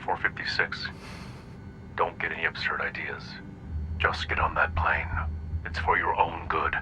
456. Don't get any absurd ideas. Just get on that plane. It's for your own good.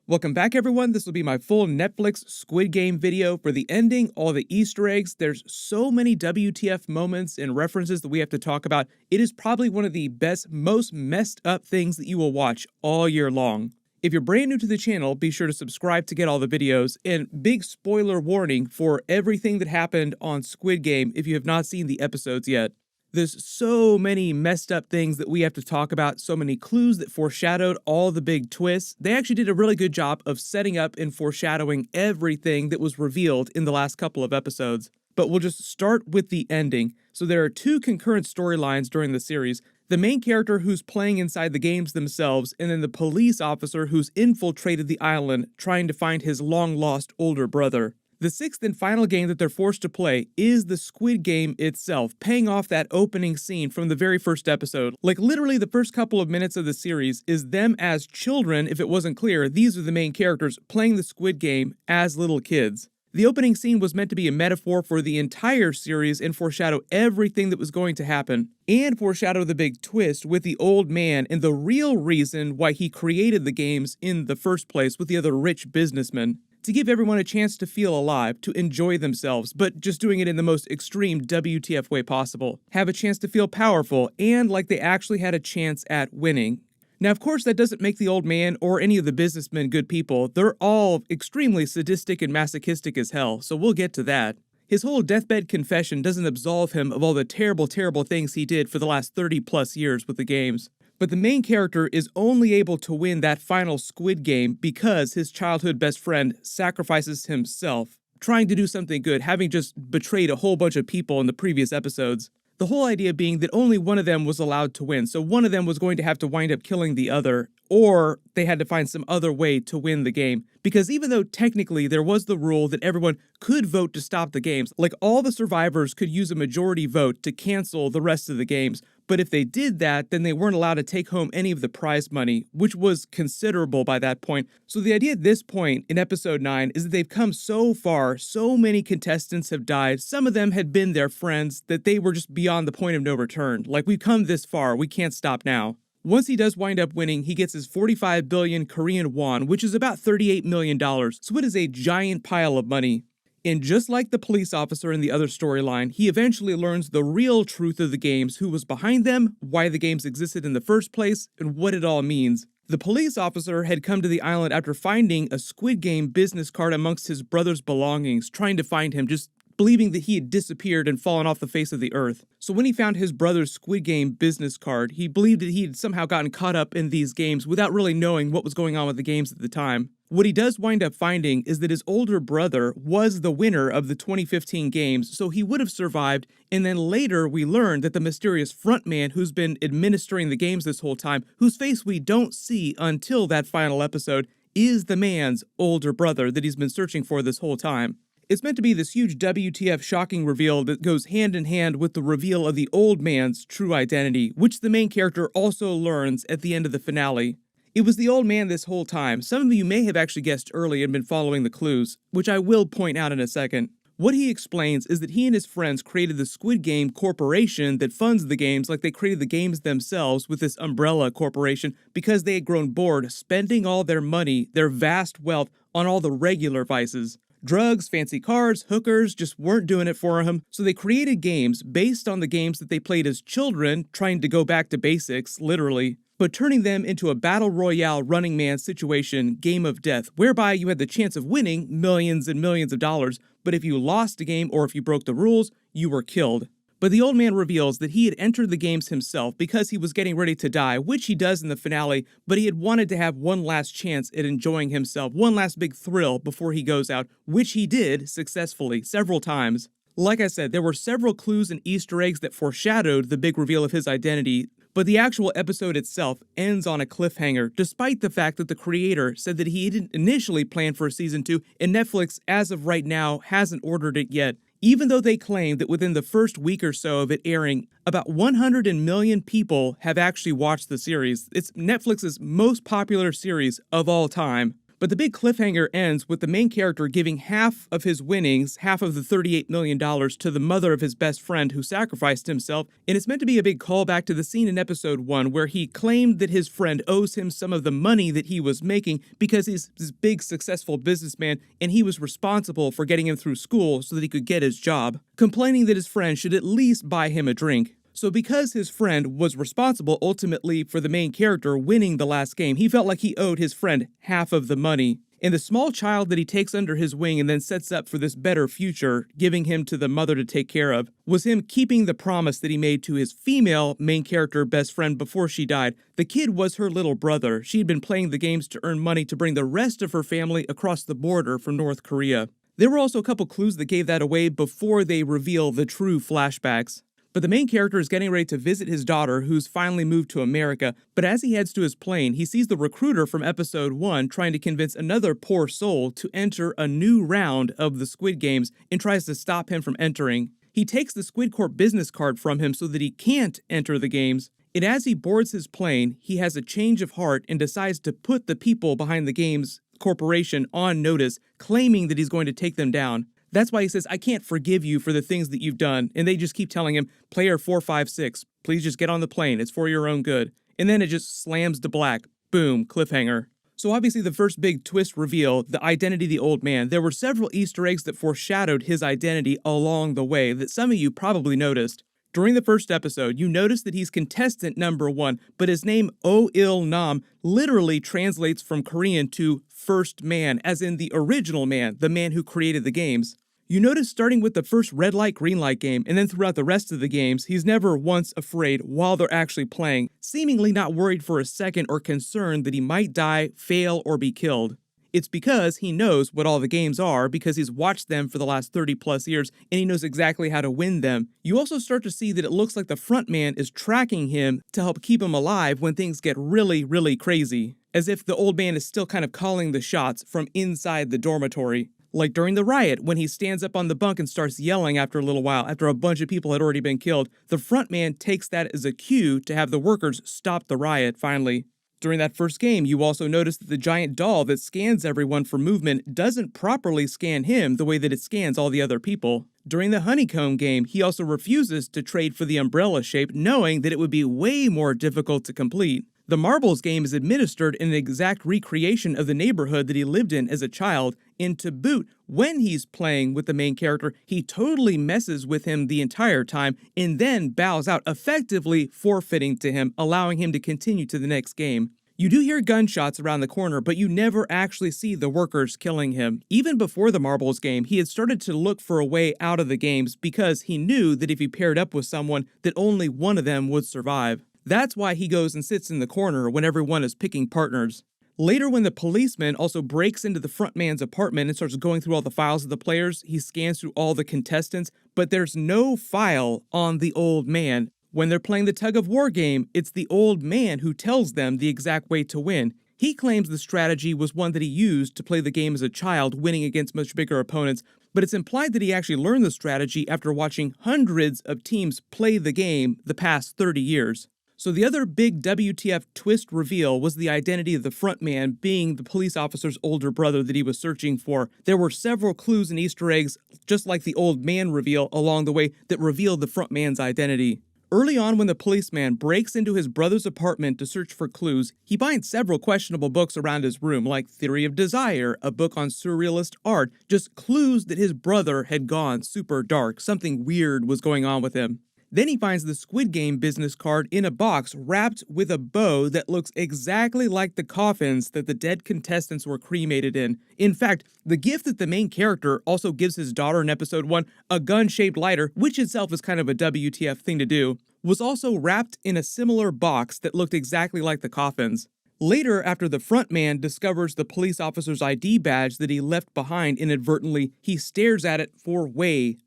Welcome back, everyone. This will be my full Netflix Squid Game video for the ending, all the Easter eggs. There's so many WTF moments and references that we have to talk about. It is probably one of the best, most messed up things that you will watch all year long. If you're brand new to the channel, be sure to subscribe to get all the videos. And big spoiler warning for everything that happened on Squid Game if you have not seen the episodes yet. There's so many messed up things that we have to talk about, so many clues that foreshadowed all the big twists. They actually did a really good job of setting up and foreshadowing everything that was revealed in the last couple of episodes. But we'll just start with the ending. So there are two concurrent storylines during the series. The main character who's playing inside the games themselves, and then the police officer who's infiltrated the island trying to find his long-lost older brother. The sixth and final game that they're forced to play is the Squid Game itself, paying off that opening scene from the very first episode. Like literally the first couple of minutes of the series is them as children. If it wasn't clear, these are the main characters playing the Squid Game as little kids. The opening scene was meant to be a metaphor for the entire series and foreshadow everything that was going to happen, and foreshadow the big twist with the old man and the real reason why he created the games in the first place with the other rich businessmen. To give everyone a chance to feel alive, to enjoy themselves, but just doing it in the most extreme WTF way possible. Have a chance to feel powerful, and like they actually had a chance at winning. Now, of course, that doesn't make the old man or any of the businessmen good people. They're all extremely sadistic and masochistic as hell, so we'll get to that. His whole deathbed confession doesn't absolve him of all the terrible, terrible things he did for the last 30+ years with the games. But the main character is only able to win that final Squid Game because his childhood best friend sacrifices himself, trying to do something good, having just betrayed a whole bunch of people in the previous episodes. The whole idea being that only one of them was allowed to win, so one of them was going to have to wind up killing the other, or they had to find some other way to win the game. Because even though technically there was the rule that everyone could vote to stop the games, like all the survivors could use a majority vote to cancel the rest of the games, but if they did that, then they weren't allowed to take home any of the prize money, which was considerable by that point. So the idea at this point in episode 9 is that they've come so far, so many contestants have died, some of them had been their friends, that they were just beyond the point of no return. Like, we've come this far, we can't stop now. Once he does wind up winning, he gets his 45 billion Korean won, which is about $38 million, so it is a giant pile of money. And just like the police officer in the other storyline, he eventually learns the real truth of the games, who was behind them, why the games existed in the first place, and what it all means. The police officer had come to the island after finding a Squid Game business card amongst his brother's belongings, trying to find him, just believing that he had disappeared and fallen off the face of the earth. So when he found his brother's Squid Game business card, he believed that he had somehow gotten caught up in these games without really knowing what was going on with the games at the time. What he does wind up finding is that his older brother was the winner of the 2015 games, so he would have survived, and then later we learn that the mysterious frontman who's been administering the games this whole time, whose face we don't see until that final episode, is the man's older brother that he's been searching for this whole time. It's meant to be this huge WTF shocking reveal that goes hand in hand with the reveal of the old man's true identity, which the main character also learns at the end of the finale. It was the old man this whole time. Some of you may have actually guessed early and been following the clues, which I will point out in a second. What he explains is that he and his friends created the Squid Game Corporation that funds the games, like they created the games themselves with this umbrella corporation, because they had grown bored spending all their money, their vast wealth, on all the regular vices. Drugs, fancy cars, hookers just weren't doing it for him, so they created games based on the games that they played as children, trying to go back to basics, literally, but turning them into a battle royale Running Man situation, game of death, whereby you had the chance of winning millions and millions of dollars, but if you lost a game or if you broke the rules, you were killed. But the old man reveals that he had entered the games himself because he was getting ready to die, which he does in the finale, but he had wanted to have one last chance at enjoying himself, one last big thrill before he goes out, which he did successfully several times. Like I said, there were several clues and Easter eggs that foreshadowed the big reveal of his identity, but the actual episode itself ends on a cliffhanger, despite the fact that the creator said that he didn't initially plan for a season 2, and Netflix, as of right now, hasn't ordered it yet. Even though they claim that within the first week or so of it airing, about 100 million people have actually watched the series. It's Netflix's most popular series of all time. But the big cliffhanger ends with the main character giving half of his winnings, half of the $38 million, to the mother of his best friend who sacrificed himself, and it's meant to be a big callback to the scene in episode 1 where he claimed that his friend owes him some of the money that he was making because he's this big successful businessman and he was responsible for getting him through school so that he could get his job, complaining that his friend should at least buy him a drink. So because his friend was responsible ultimately for the main character winning the last game, he felt like he owed his friend half of the money. And the small child that he takes under his wing and then sets up for this better future, giving him to the mother to take care of, was him keeping the promise that he made to his female main character best friend before she died. The kid was her little brother. She had been playing the games to earn money to bring the rest of her family across the border from North Korea. There were also a couple clues that gave that away before they reveal the true flashbacks. But the main character is getting ready to visit his daughter, who's finally moved to America, but as he heads to his plane, he sees the recruiter from episode 1 trying to convince another poor soul to enter a new round of the Squid Games and tries to stop him from entering. He takes the Squid Corp business card from him so that he can't enter the games, and as he boards his plane, he has a change of heart and decides to put the people behind the games corporation on notice, claiming that he's going to take them down. That's why he says, I can't forgive you for the things that you've done. And they just keep telling him, player 456, please just get on the plane. It's for your own good. And then it just slams to black. Boom, cliffhanger. So obviously the first big twist reveal, the identity of the old man. There were several Easter eggs that foreshadowed his identity along the way that some of you probably noticed. During the first episode, you notice that he's contestant number 1, but his name Oh-il Nam literally translates from Korean to first man, as in the original man, the man who created the games. You notice starting with the first red light, green light game, and then throughout the rest of the games, he's never once afraid while they're actually playing, seemingly not worried for a second or concerned that he might die, fail, or be killed. It's because he knows what all the games are because he's watched them for the last 30 plus years and he knows exactly how to win them. You also start to see that it looks like the front man is tracking him to help keep him alive when things get really, really crazy. As if the old man is still kind of calling the shots from inside the dormitory. Like during the riot, when he stands up on the bunk and starts yelling after a little while, after a bunch of people had already been killed, the front man takes that as a cue to have the workers stop the riot finally. During that first game, you also notice that the giant doll that scans everyone for movement doesn't properly scan him the way that it scans all the other people. During the honeycomb game, he also refuses to trade for the umbrella shape, knowing that it would be way more difficult to complete. The marbles game is administered in an exact recreation of the neighborhood that he lived in as a child, and to boot, when he's playing with the main character, he totally messes with him the entire time and then bows out, effectively forfeiting to him, allowing him to continue to the next game. You do hear gunshots around the corner, but you never actually see the workers killing him. Even before the marbles game, he had started to look for a way out of the games because he knew that if he paired up with someone, that only one of them would survive. That's why he goes and sits in the corner when everyone is picking partners. Later, when the policeman also breaks into the front man's apartment and starts going through all the files of the players, he scans through all the contestants, but there's no file on the old man. When they're playing the tug-of-war game, it's the old man who tells them the exact way to win. He claims the strategy was one that he used to play the game as a child, winning against much bigger opponents, but it's implied that he actually learned the strategy after watching hundreds of teams play the game the past 30 years. So the other big WTF twist reveal was the identity of the frontman being the police officer's older brother that he was searching for. There were several clues and Easter eggs, just like the old man reveal along the way, that revealed the frontman's identity. Early on, when the policeman breaks into his brother's apartment to search for clues, he finds several questionable books around his room, like Theory of Desire, a book on surrealist art, just clues that his brother had gone super dark, something weird was going on with him. Then he finds the Squid Game business card in a box wrapped with a bow that looks exactly like the coffins that the dead contestants were cremated in. In fact, the gift that the main character also gives his daughter in episode 1, a gun-shaped lighter, which itself is kind of a WTF thing to do, was also wrapped in a similar box that looked exactly like the coffins. Later, after the front man discovers the police officer's ID badge that he left behind inadvertently, he stares at it for way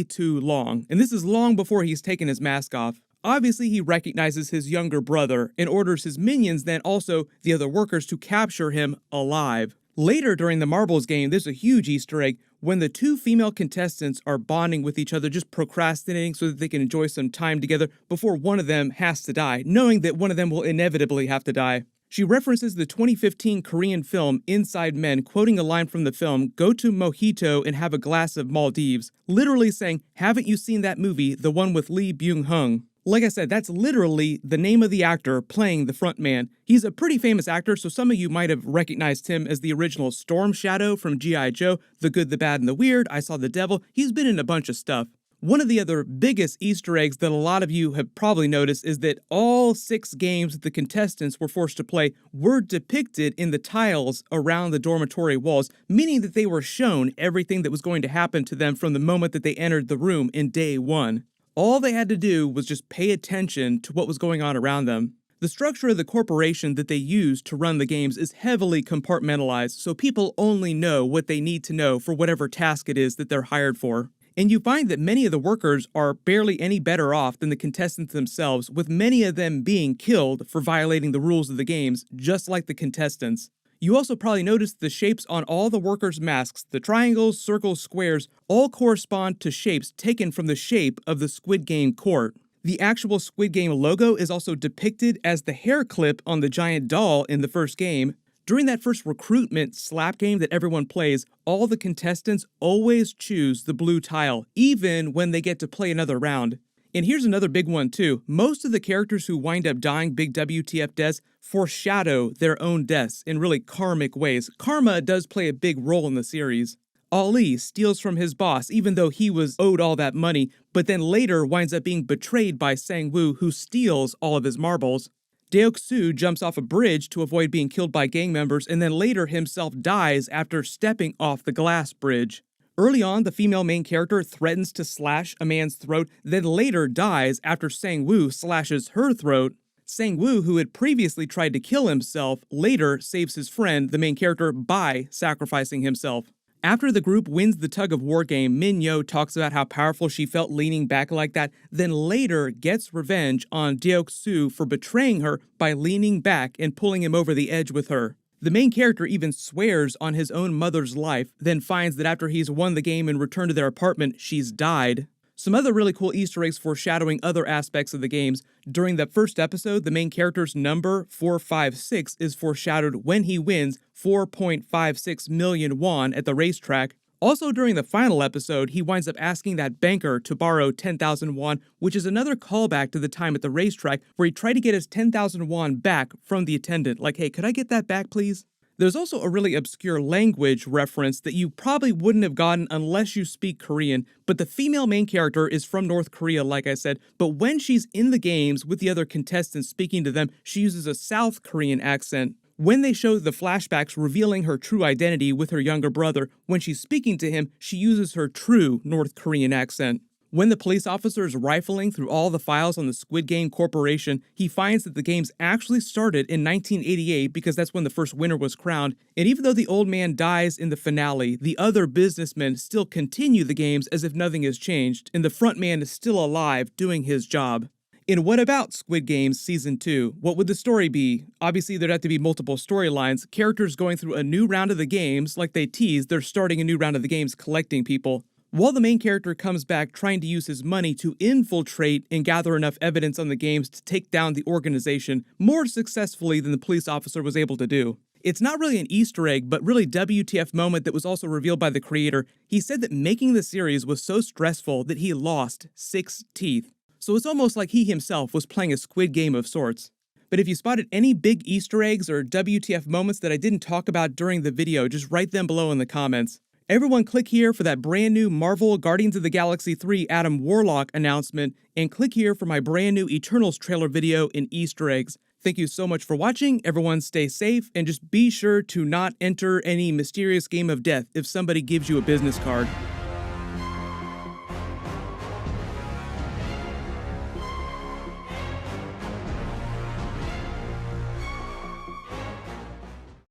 too long. And this is long before he's taken his mask off. Obviously, he recognizes his younger brother and orders his minions, then also the other workers, to capture him alive. Later during the marbles game, there's a huge Easter egg when the two female contestants are bonding with each other, just procrastinating so that they can enjoy some time together before one of them has to die, knowing that one of them will inevitably have to die. She references the 2015 Korean film Inside Men, quoting a line from the film, "Go to Mojito and have a glass of Maldives," literally saying, "Haven't you seen that movie, the one with Lee Byung-hun?" Like I said, that's literally the name of the actor playing the frontman. He's a pretty famous actor, so some of you might have recognized him as the original Storm Shadow from G.I. Joe, The Good, the Bad, and the Weird, I Saw the Devil. He's been in a bunch of stuff. One of the other biggest Easter eggs that a lot of you have probably noticed is that all 6 games that the contestants were forced to play were depicted in the tiles around the dormitory walls, meaning that they were shown everything that was going to happen to them from the moment that they entered the room in day 1. All they had to do was just pay attention to what was going on around them. The structure of the corporation that they use to run the games is heavily compartmentalized, so people only know what they need to know for whatever task it is that they're hired for. And you find that many of the workers are barely any better off than the contestants themselves, with many of them being killed for violating the rules of the games, just like the contestants. You also probably noticed the shapes on all the workers' masks, the triangles, circles, squares, all correspond to shapes taken from the shape of the Squid Game court. The actual Squid Game logo is also depicted as the hair clip on the giant doll in the first game. During that first recruitment slap game that everyone plays, all the contestants always choose the blue tile, even when they get to play another round. And here's another big one too. Most of the characters who wind up dying big WTF deaths foreshadow their own deaths in really karmic ways. Karma does play a big role in the series. Ali steals from his boss even though he was owed all that money, but then later winds up being betrayed by Sang-woo, who steals all of his marbles. Deok-soo jumps off a bridge to avoid being killed by gang members and then later himself dies after stepping off the glass bridge. Early on, the female main character threatens to slash a man's throat, then later dies after Sang-woo slashes her throat. Sang-woo, who had previously tried to kill himself, later saves his friend, the main character, by sacrificing himself. After the group wins the tug-of-war game, Min-yo talks about how powerful she felt leaning back like that, then later gets revenge on Deok-soo for betraying her by leaning back and pulling him over the edge with her. The main character even swears on his own mother's life, then finds that after he's won the game and returned to their apartment, she's died. Some other really cool Easter eggs foreshadowing other aspects of the games. During the first episode, the main character's number 456 is foreshadowed when he wins 4.56 million won at the racetrack. Also during the final episode, he winds up asking that banker to borrow 10,000 won, which is another callback to the time at the racetrack where he tried to get his 10,000 won back from the attendant. Like, hey, could I get that back, please? There's also a really obscure language reference that you probably wouldn't have gotten unless you speak Korean, but the female main character is from North Korea, like I said, but when she's in the games with the other contestants speaking to them, she uses a South Korean accent. When they show the flashbacks revealing her true identity with her younger brother, when she's speaking to him, she uses her true North Korean accent. When the police officer is rifling through all the files on the Squid Game Corporation, he finds that the games actually started in 1988 because that's when the first winner was crowned, and even though the old man dies in the finale, the other businessmen still continue the games as if nothing has changed, and the front man is still alive doing his job. In What About Squid Games Season 2, what would the story be? Obviously, there'd have to be multiple storylines, characters going through a new round of the games, like they teased, they're starting a new round of the games collecting people. While the main character comes back trying to use his money to infiltrate and gather enough evidence on the games to take down the organization more successfully than the police officer was able to do. It's not really an Easter egg, but really WTF moment that was also revealed by the creator. He said that making the series was so stressful that he lost 6 teeth. So it's almost like he himself was playing a Squid Game of sorts. But if you spotted any big Easter eggs or WTF moments that I didn't talk about during the video, just write them below in the comments. Everyone click here for that brand new Marvel Guardians of the Galaxy 3 Adam Warlock announcement, and click here for my brand new Eternals trailer video in Easter eggs. Thank you so much for watching, everyone stay safe, and just be sure to not enter any mysterious game of death if somebody gives you a business card.